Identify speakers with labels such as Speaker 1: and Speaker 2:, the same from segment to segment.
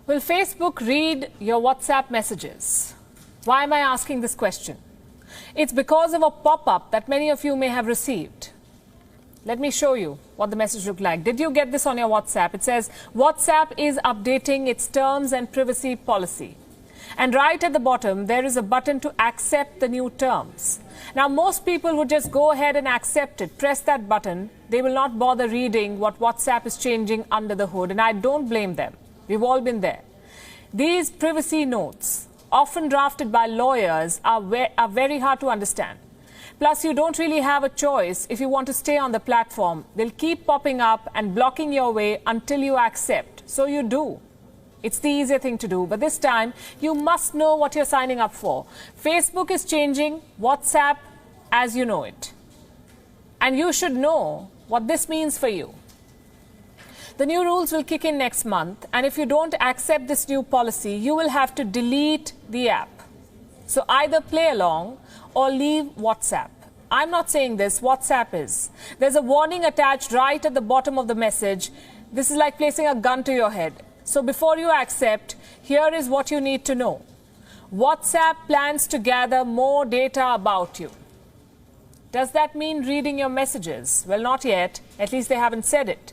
Speaker 1: Will Facebook read your WhatsApp messages? Why am I asking this question? It's because of a pop-up that many of you may have received. Let me show you what the message looked like. Did you get this on your WhatsApp? It says, WhatsApp is updating its terms and privacy policy. And right at the bottom, there is a button to accept the new terms. Now, most people would just go ahead and accept it, press that button. They will not bother reading what WhatsApp is changing under the hood, and I don't blame them. We've all been there. These privacy notes, often drafted by lawyers, are very hard to understand. Plus, you don't really have a choice if you want to stay on the platform. They'll keep popping up and blocking your way until you accept. So you do. It's the easier thing to do. But this time, you must know what you're signing up for. Facebook is changing WhatsApp as you know it. And you should know what this means for you. The new rules will kick in next month, and if you don't accept this new policy, you will have to delete the app. So either play along or leave WhatsApp. I'm not saying this, WhatsApp is. There's a warning attached right at the bottom of the message. This is like placing a gun to your head. So before you accept, here is what you need to know. WhatsApp plans to gather more data about you. Does that mean reading your messages? Well, not yet. At least they haven't said it.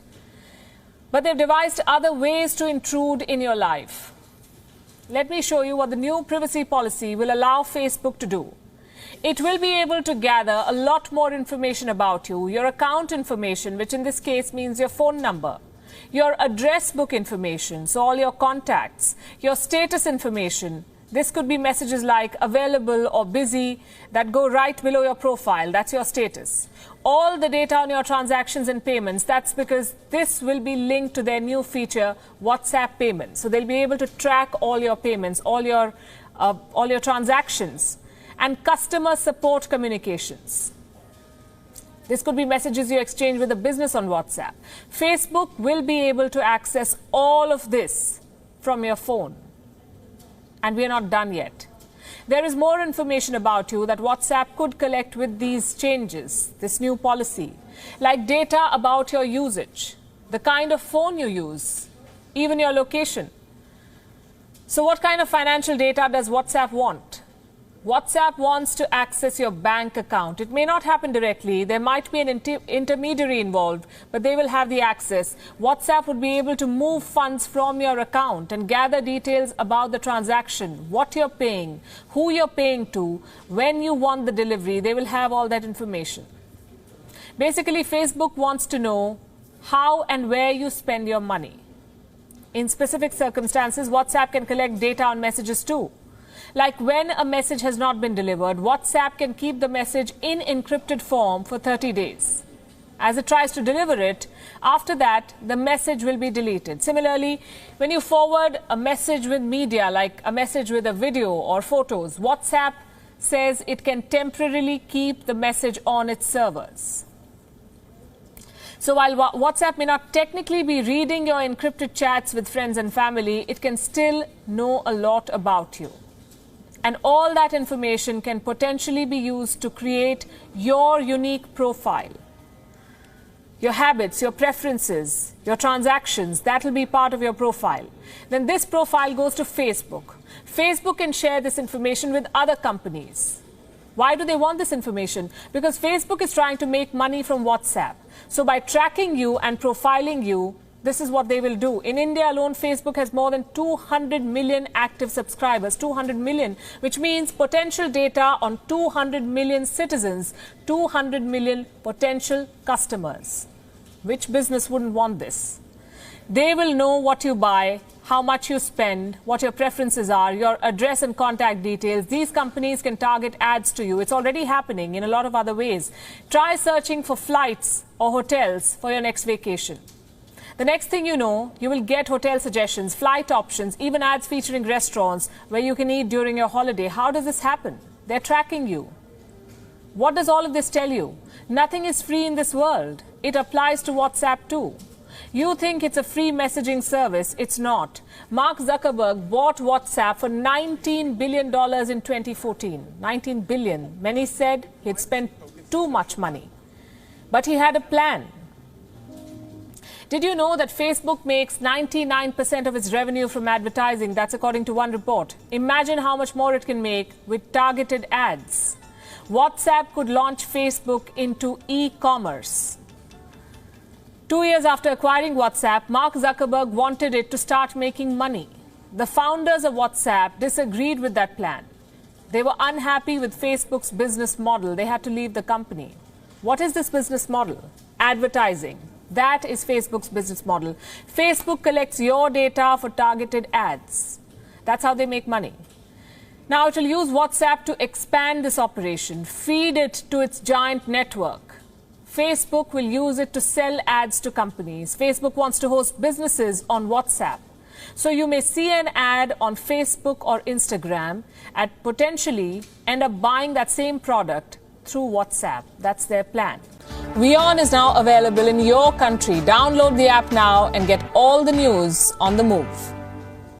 Speaker 1: But they've devised other ways to intrude in your life. Let me show you what the new privacy policy will allow Facebook to do. It will be able to gather a lot more information about you, your account information, which in this case means your phone number, your address book information, so all your contacts, your status information. This could be messages like available or busy that go right below your profile. That's your status. All the data on your transactions and payments, that's because this will be linked to their new feature, WhatsApp Payments. So they'll be able to track all your payments, all your transactions, and customer support communications. This could be messages you exchange with a business on WhatsApp. Facebook will be able to access all of this from your phone. And we are not done yet. There is more information about you that WhatsApp could collect with these changes, this new policy, like data about your usage, the kind of phone you use, even your location. So what kind of financial data does WhatsApp want? WhatsApp wants to access your bank account. It may not happen directly. There might be an intermediary involved, but they will have the access. WhatsApp would be able to move funds from your account and gather details about the transaction, what you're paying, who you're paying to, when you want the delivery. They will have all that information. Basically, Facebook wants to know how and where you spend your money. In specific circumstances, WhatsApp can collect data on messages too. Like when a message has not been delivered, WhatsApp can keep the message in encrypted form for 30 days. As it tries to deliver it, after that, the message will be deleted. Similarly, when you forward a message with media, like a message with a video or photos, WhatsApp says it can temporarily keep the message on its servers. So while WhatsApp may not technically be reading your encrypted chats with friends and family, it can still know a lot about you. And all that information can potentially be used to create your unique profile. Your habits, your preferences, your transactions, that will be part of your profile. Then this profile goes to Facebook. Facebook can share this information with other companies. Why do they want this information? Because Facebook is trying to make money from WhatsApp. So by tracking you and profiling you, this is what they will do. In India alone, Facebook has more than 200 million active subscribers, 200 million, which means potential data on 200 million citizens, 200 million potential customers. Which business wouldn't want this? They will know what you buy, how much you spend, what your preferences are, your address and contact details. These companies can target ads to you. It's already happening in a lot of other ways. Try searching for flights or hotels for your next vacation. The next thing you know, you will get hotel suggestions, flight options, even ads featuring restaurants where you can eat during your holiday. How does this happen? They're tracking you. What does all of this tell you? Nothing is free in this world. It applies to WhatsApp too. You think it's a free messaging service. It's not. Mark Zuckerberg bought WhatsApp for $19 billion in 2014. 19 billion. Many said he'd spent too much money. But he had a plan. Did you know that Facebook makes 99% of its revenue from advertising? That's according to one report. Imagine how much more it can make with targeted ads. WhatsApp could launch Facebook into e-commerce. 2 years after acquiring WhatsApp, Mark Zuckerberg wanted it to start making money. The founders of WhatsApp disagreed with that plan. They were unhappy with Facebook's business model. They had to leave the company. What is this business model? Advertising. That is Facebook's business model. Facebook collects your data for targeted ads. That's how they make money. Now it will use WhatsApp to expand this operation, feed it to its giant network. Facebook will use it to sell ads to companies. Facebook wants to host businesses on WhatsApp. So you may see an ad on Facebook or Instagram and potentially end up buying that same product through WhatsApp. That's their plan. WION is now available in your country. Download the app now and get all the news on the move.